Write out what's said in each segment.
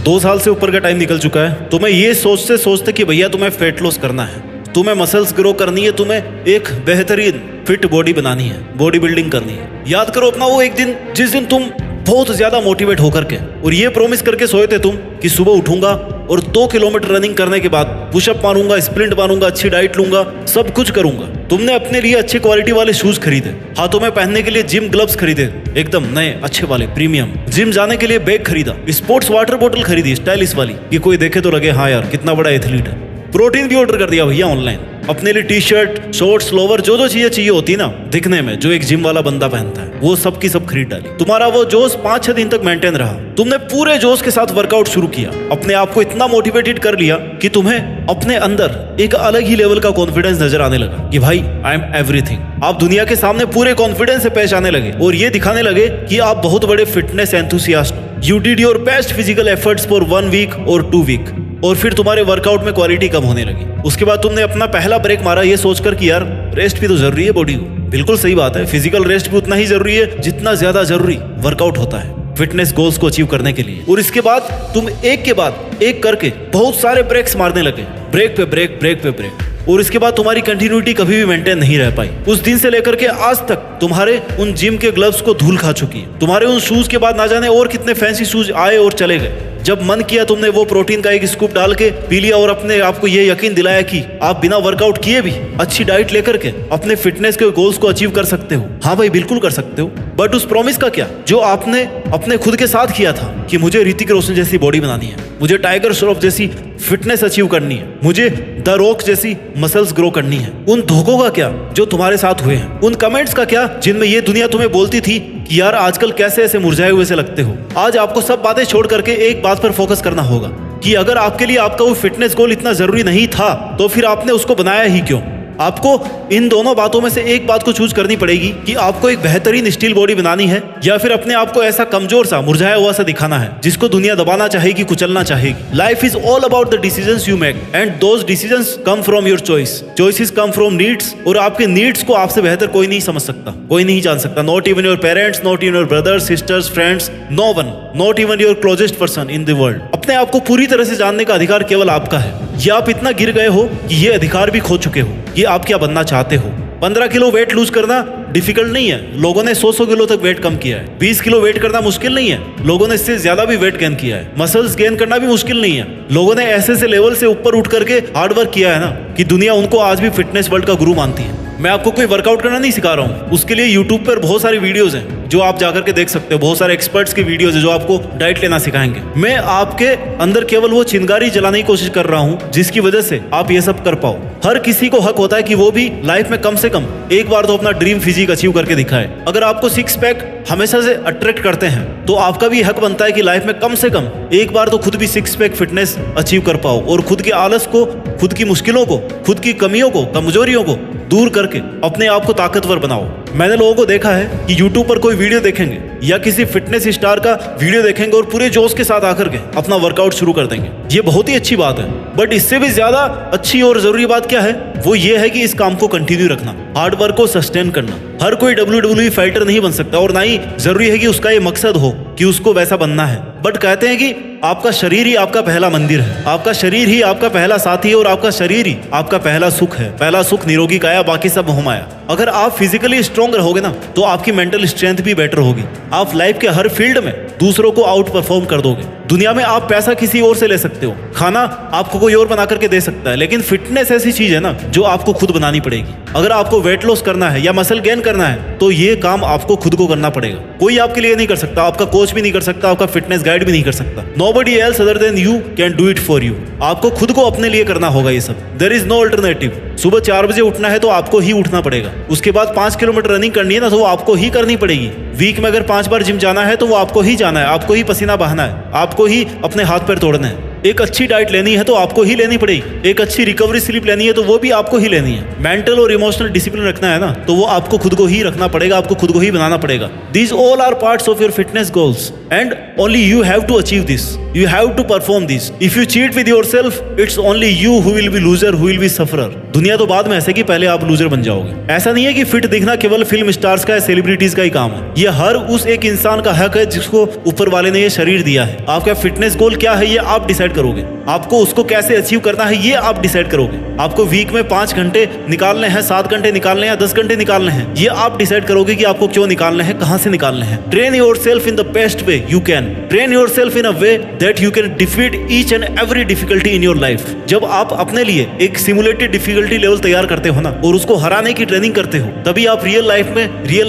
2 साल से ऊपर का टाइम निकल चुका है। तुम्हें ये सोचते कि भैया तुम्हें फेट लॉस करना है, तुम्हें मसल्स ग्रो करनी है, तुम्हें एक बेहतरीन फिट बॉडी बनानी है, बॉडी बिल्डिंग करनी है। याद करो अपना वो एक दिन जिस दिन तुम बहुत ज्यादा मोटिवेट होकर के और ये प्रॉमिस करके सोए थे तुम कि सुबह उठूंगा और 2 किलोमीटर रनिंग करने के बाद पुशअप मारूंगा, स्प्रिंट मारूंगा, अच्छी डाइट लूंगा, सब कुछ करूंगा। तुमने अपने लिए अच्छी क्वालिटी वाले शूज खरीदे, हाथों में पहनने के लिए जिम ग्लव्स खरीदे, एकदम नए अच्छे वाले प्रीमियम। जिम जाने के लिए बैग खरीदा, स्पोर्ट्स वाटर बोतल खरीदी स्टाइलिश वाली कि कोई देखे तो लगे हाँ यार कितना बड़ा एथलीट है। प्रोटीन भी ऑर्डर कर दिया भैया ऑनलाइन, अपने लिए टी शर्ट, शॉर्ट्स, लोवर, जो चीजें चाहिए होती ना दिखने में, जो एक जिम वाला बंदा पहनता है, वो सब की सब खरीद डाली। तुम्हारा वो जोश 5-6 दिन तक मेंटेन रहा। तुमने पूरे जोश के साथ वर्कआउट शुरू किया, अपने आप को इतना मोटिवेटेड कर लिया कि तुम्हें अपने अंदर एक अलग ही लेवल का कॉन्फिडेंस नजर आने लगा कि भाई आई एम एवरीथिंग। आप दुनिया के सामने पूरे कॉन्फिडेंस से पेश आने लगे और ये दिखाने लगे कि आप बहुत बड़े फिटनेस एंथुसियास्ट हो। You did your best physical efforts for 1 week और 2 वीक और फिर तुम्हारे वर्कआउट में क्वालिटी कम होने लगी। उसके बाद तुमने अपना पहला ब्रेक मारा ये सोचकर कि यार रेस्ट भी तो जरूरी है बॉडी को। बिल्कुल सही बात है, फिजिकल रेस्ट भी उतना ही जरूरी है जितना ज्यादा जरूरी वर्कआउट होता है फिटनेस गोल्स को अचीव करने के लिए। और इसके बाद तुम एक के बाद एक करके बहुत सारे ब्रेक्स मारने लगे, ब्रेक पे ब्रेक, ब्रेक पे ब्रेक। और इसके बाद तुम्हारी कंटिन्यूटी कभी भी मेंटेन नहीं रह पाई। उस दिन से लेकर के आज तक तुम्हारे उन जिम के ग्लव्स को धूल खा चुकी है। तुम्हारे उन शूज के बाद ना जाने और कितने फैंसी शूज आए और चले गए। जब मन किया तुमने वो प्रोटीन का एक स्कूप डाल के पी लिया और अपने आप को ये यकीन दिलाया कि आप बिना वर्कआउट किए भी अच्छी डाइट लेकर के अपने फिटनेस के गोल्स को अचीव कर सकते हो। हाँ भाई बिल्कुल कर सकते हो, बट उस प्रॉमिस का क्या जो आपने अपने खुद के साथ किया था कि मुझे ऋतिक रोशन जैसी बॉडी बनानी है, मुझे टाइगर श्रॉफ जैसी फिटनेस अचीव करनी है, मुझे द रॉक जैसी मसल्स ग्रो करनी है। उन धोखों का क्या जो तुम्हारे साथ हुए हैं, उन कमेंट्स का क्या जिनमें ये दुनिया तुम्हें बोलती थी कि यार आजकल कैसे ऐसे मुरझाए हुए से लगते हो। आज आपको सब बातें छोड़ करके एक बात पर फोकस करना होगा कि अगर आपके लिए आपका वो फिटनेस गोल इतना जरूरी नहीं था तो फिर आपने उसको बनाया ही क्यों। आपको इन दोनों बातों में से एक बात को चूज करनी पड़ेगी कि आपको एक बेहतरीन स्टील बॉडी बनानी है या फिर अपने आप को ऐसा कमजोर सा मुरझाया हुआ सा दिखाना है जिसको दुनिया दबाना चाहेगी, कुचलना चाहेगी। Life is all about the decisions you make and those decisions come from your choice. Choices come from needs और आपके नीड्स को आपसे बेहतर कोई नहीं समझ सकता, कोई नहीं जान सकता। Not even your parents, not even your brothers, sisters, friends, no one, not even your closest person in the world. अपने आप को पूरी तरह से जानने का अधिकार केवल आपका है। ये आप इतना गिर गए हो कि ये अधिकार भी खो चुके हो। ये आप क्या बनना चाहते हो। 15 किलो वेट लूज करना डिफिकल्ट नहीं है, लोगों ने 100 किलो तक वेट कम किया है। 20 किलो वेट करना मुश्किल नहीं है, लोगों ने इससे ज्यादा भी वेट गेन किया है। मसल्स गेन करना भी मुश्किल नहीं है, लोगों ने ऐसे लेवल से ऊपर उठ करके हार्ड वर्क किया है ना कि दुनिया उनको आज भी फिटनेस वर्ल्ड का गुरु मानती है। मैं आपको कोई वर्कआउट करना नहीं सिखा रहा हूँ, उसके लिए यूट्यूब पर बहुत सारी वीडियोस हैं जो आप जाकर के देख सकते हो। बहुत सारे एक्सपर्ट्स की वीडियोस है जो आपको डाइट लेना सिखाएंगे। मैं आपके अंदर केवल वो चिंगारी जलाने की कोशिश कर रहा हूँ जिसकी वजह से आप ये सब कर पाओ। हर किसी को हक होता है कि वो भी लाइफ में कम से कम एक बार तो अपना ड्रीम फिजिक अचीव करके दिखाए। अगर आपको 6 पैक हमेशा से अट्रैक्ट करते हैं तो आपका भी हक बनता है कि लाइफ में कम से कम एक बार तो खुद भी 6 पैक फिटनेस अचीव कर पाओ और खुद के आलस को, खुद की मुश्किलों को, खुद की कमियों को, कमजोरियों को दूर करके अपने आप को ताकतवर बनाओ। मैंने लोगों को देखा है कि YouTube पर कोई वीडियो देखेंगे या किसी फिटनेस स्टार का वीडियो देखेंगे और पूरे जोश के साथ आकर के अपना वर्कआउट शुरू कर देंगे। ये बहुत ही अच्छी बात है, बट इससे भी ज्यादा अच्छी और जरूरी बात क्या है वो ये है कि इस काम को कंटिन्यू रखना, हार्ड वर्क को सस्टेन करना। हर कोई WWE फाइटर नहीं बन सकता और ना ही जरूरी है कि उसका ये मकसद हो कि उसको वैसा बनना है। बट कहते हैं कि आपका शरीर ही आपका पहला मंदिर है, आपका शरीर ही आपका पहला साथी है और आपका शरीर ही आपका पहला सुख है। पहला सुख निरोगी काया, बाकी सब मोहमाया। अगर आप फिजिकली स्ट्रॉन्ग रहोगे ना तो आपकी मेंटल स्ट्रेंथ भी बेटर होगी। आप लाइफ के हर फील्ड में दूसरों को आउट परफॉर्म कर दोगे। दुनिया में आप पैसा किसी और से ले सकते हो, खाना आपको कोई और बना करके दे सकता है, लेकिन फिटनेस ऐसी चीज है ना जो आपको खुद बनानी पड़ेगी। अगर आपको वेट लॉस करना है या मसल गेन करना है तो ये काम आपको खुद को करना पड़ेगा। कोई आपके लिए नहीं कर सकता, आपका कोच भी नहीं कर सकता, आपका फिटनेस गाइड भी नहीं कर सकता। Nobody else other than you can do it for you। आपको खुद को अपने लिए करना होगा ये सब। There is no alternative। सुबह 4 बजे उठना है तो आपको ही उठना पड़ेगा। उसके बाद 5 किलोमीटर रनिंग करनी है ना तो वो आपको ही करनी पड़ेगी। वीक में अगर 5 बार जिम जाना है तो वो आपको ही जाना है, आपको ही पसीना बहाना है, आपको ही अपने हाथ पैर तोड़ने हैं। एक अच्छी डाइट लेनी है तो आपको ही लेनी पड़ेगी। एक अच्छी रिकवरी स्लीप लेनी है तो वो भी आपको ही लेनी है। मेंटल और इमोशनल डिसिप्लिन रखना है ना तो वो आपको खुद को ही रखना पड़ेगा, आपको खुद को ही बनाना पड़ेगा। These all are parts of your fitness goals and only you have to achieve this. You have to perform this. If you cheat with yourself, it's only you who will be loser, who will be sufferer. दुनिया तो बाद में ऐसे कि पहले आप loser बन जाओगे। ऐसा नहीं है कि फिट दिखना केवल फिल्म स्टार्स का है, सेलिब्रिटीज का ही काम है। ये हर उस एक इंसान का हक है जिसको ऊपर वाले ने ये शरीर दिया है। आपका फिटनेस गोल क्या है ये आप डिसाइड करोगे। आपको उसको कैसे अचीव करना है ये आप डिसाइड करोगे। आपको वीक में 5 घंटे निकालने हैं, 7 घंटे निकालने हैं, 10 घंटे निकालने हैं, ये आप डिसाइड करोगे कि आपको क्यों निकालने हैं, कहां से निकालने हैं। Train yourself in the best way you can. Train yourself in a way that you can defeat each and every difficulty in your life. जब आप अपने लिए एक सिमुलेटेड डिफिकल्टी लेवल तैयार करते हो ना और उसको हराने की ट्रेनिंग करते हो, तभी आप रियल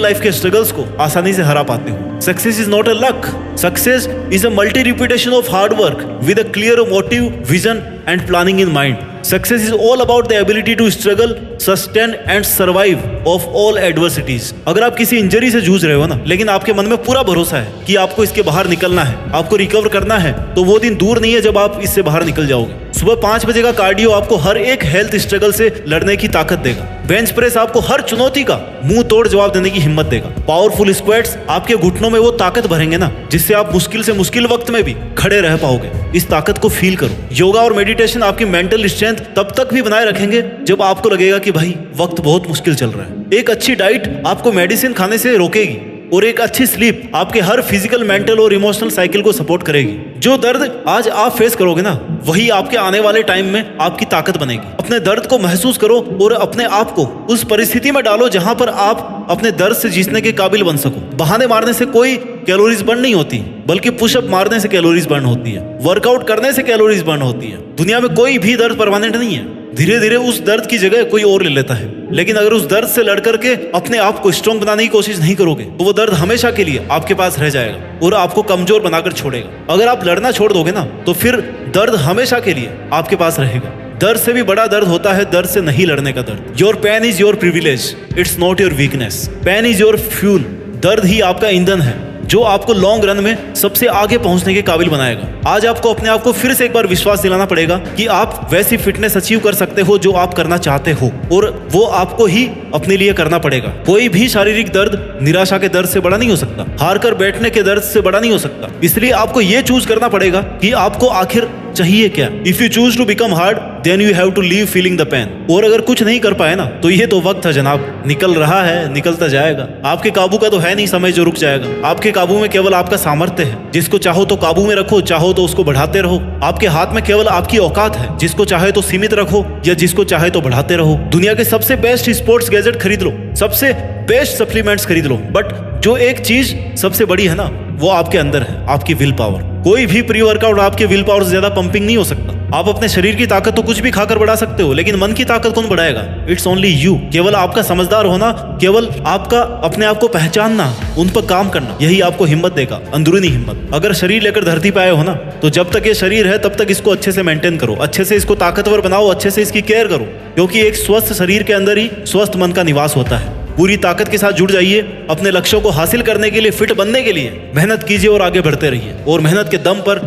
लाइफ के स्ट्रगल्स को आसानी से हरा पाते हो। Success is not a luck. Success is a multi repetition of hard work with a clear motive, vision and planning in mind. Success is all about the ability to struggle, sustain and survive of all adversities. अगर आप किसी injury से जूझ रहे हो ना, लेकिन आपके मन में पूरा भरोसा है कि आपको इसके बाहर निकलना है, आपको रिकवर करना है, तो वो दिन दूर नहीं है जब आप इससे बाहर निकल जाओगे। सुबह 5 बजे का कार्डियो आपको हर एक हेल्थ स्ट्रगल से लड़ने की ताकत देगा। बेंच प्रेस आपको हर चुनौती का मुंह तोड़ जवाब देने की हिम्मत देगा। पावरफुल स्क्वाट्स आपके घुटनों में वो ताकत भरेंगे ना जिससे आप मुश्किल से मुश्किल वक्त में भी खड़े रह पाओगे। इस ताकत को फील करो। योगा और मेडिटेशन आपकी मेंटल स्ट्रेंथ तब तक भी बनाए रखेंगे जब आपको लगेगा कि भाई वक्त बहुत मुश्किल चल रहा है। एक अच्छी डाइट आपको मेडिसिन खाने से रोकेगी और एक अच्छी स्लीप आपके हर फिजिकल, मेंटल और इमोशनल साइकिल को सपोर्ट करेगी। जो दर्द आज आप फेस करोगे ना, वही आपके आने वाले टाइम में आपकी ताकत बनेगी। अपने दर्द को महसूस करो और अपने आप को उस परिस्थिति में डालो जहां पर आप अपने दर्द से जीतने के काबिल बन सको। बहाने मारने से कोई कैलोरीज बर्न नहीं होती, बल्कि पुशअप मारने से कैलोरीज बर्न होती है, वर्कआउट करने से कैलोरीज बर्न होती है। दुनिया में कोई भी दर्द परमानेंट नहीं है। धीरे धीरे उस दर्द की जगह कोई और ले लेता है, लेकिन अगर उस दर्द से लड़ करके अपने आप को स्ट्रॉन्ग बनाने की कोशिश नहीं करोगे तो वो दर्द हमेशा के लिए आपके पास रह जाएगा और आपको कमजोर बनाकर छोड़ेगा। अगर आप लड़ना छोड़ दोगे ना तो फिर दर्द हमेशा के लिए आपके पास रहेगा। दर्द से भी बड़ा दर्द होता है दर्द से नहीं लड़ने का दर्द। Your pain is your privilege, it's not your weakness. Pain is your fuel. दर्द ही आपका ईंधन है जो आपको लॉन्ग रन में सबसे आगे पहुंचने के काबिल बनाएगा। आज आपको अपने आप को फिर से एक बार विश्वास दिलाना पड़ेगा कि आप वैसी फिटनेस अचीव कर सकते हो जो आप करना चाहते हो, और वो आपको ही अपने लिए करना पड़ेगा। कोई भी शारीरिक दर्द निराशा के दर्द से बड़ा नहीं हो सकता, हार कर बैठने के दर्द से बड़ा नहीं हो सकता। इसलिए आपको ये चूज करना पड़ेगा कि आपको आखिर चाहिए क्या। If you choose to become hard then you have to leave feeling the pain. और अगर कुछ नहीं कर पाए ना तो ये तो वक्त है जनाब, निकल रहा है, निकलता जाएगा। आपके काबू का तो है नहीं समय जो रुक जाएगा। आपके काबू में केवल आपका सामर्थ्य है। जिसको चाहो तो काबू में रखो, चाहो तो उसको बढ़ाते रहो। आपके हाथ में केवल आपकी औकात है। जिसको चाहे तो सीमित रखो या जिसको चाहे तो बढ़ाते रहो। दुनिया के सबसे बेस्ट स्पोर्ट्स गैजेट खरीद लो, सबसे बेस्ट सप्लीमेंट्स खरीद लो, बट जो एक चीज सबसे बड़ी है ना वो आपके अंदर है, आपकी विल पावर। कोई भी प्री वर्कआउट आपके विल पावर से ज्यादा पंपिंग नहीं हो सकता। आप अपने शरीर की ताकत तो कुछ भी खाकर बढ़ा सकते हो, लेकिन मन की ताकत कौन बढ़ाएगा? It's only you. केवल आपका समझदार होना, केवल आपका अपने आप को पहचानना, उन पर काम करना, यही आपको हिम्मत देगा, अंदरूनी हिम्मत। अगर शरीर लेकर धरती पे आए हो ना तो जब तक ये शरीर है तब तक इसको अच्छे से मेंटेन करो, अच्छे से इसको ताकतवर बनाओ, अच्छे से इसकी केयर करो, क्योंकि एक स्वस्थ शरीर के अंदर ही स्वस्थ मन का निवास होता है। पूरी ताकत के साथ जुड़ जाइए। अपने लक्ष्यों को हासिल करने के लिए, फिट बनने के लिए मेहनत कीजिए और आगे बढ़ते रहिए, और मेहनत के दम पर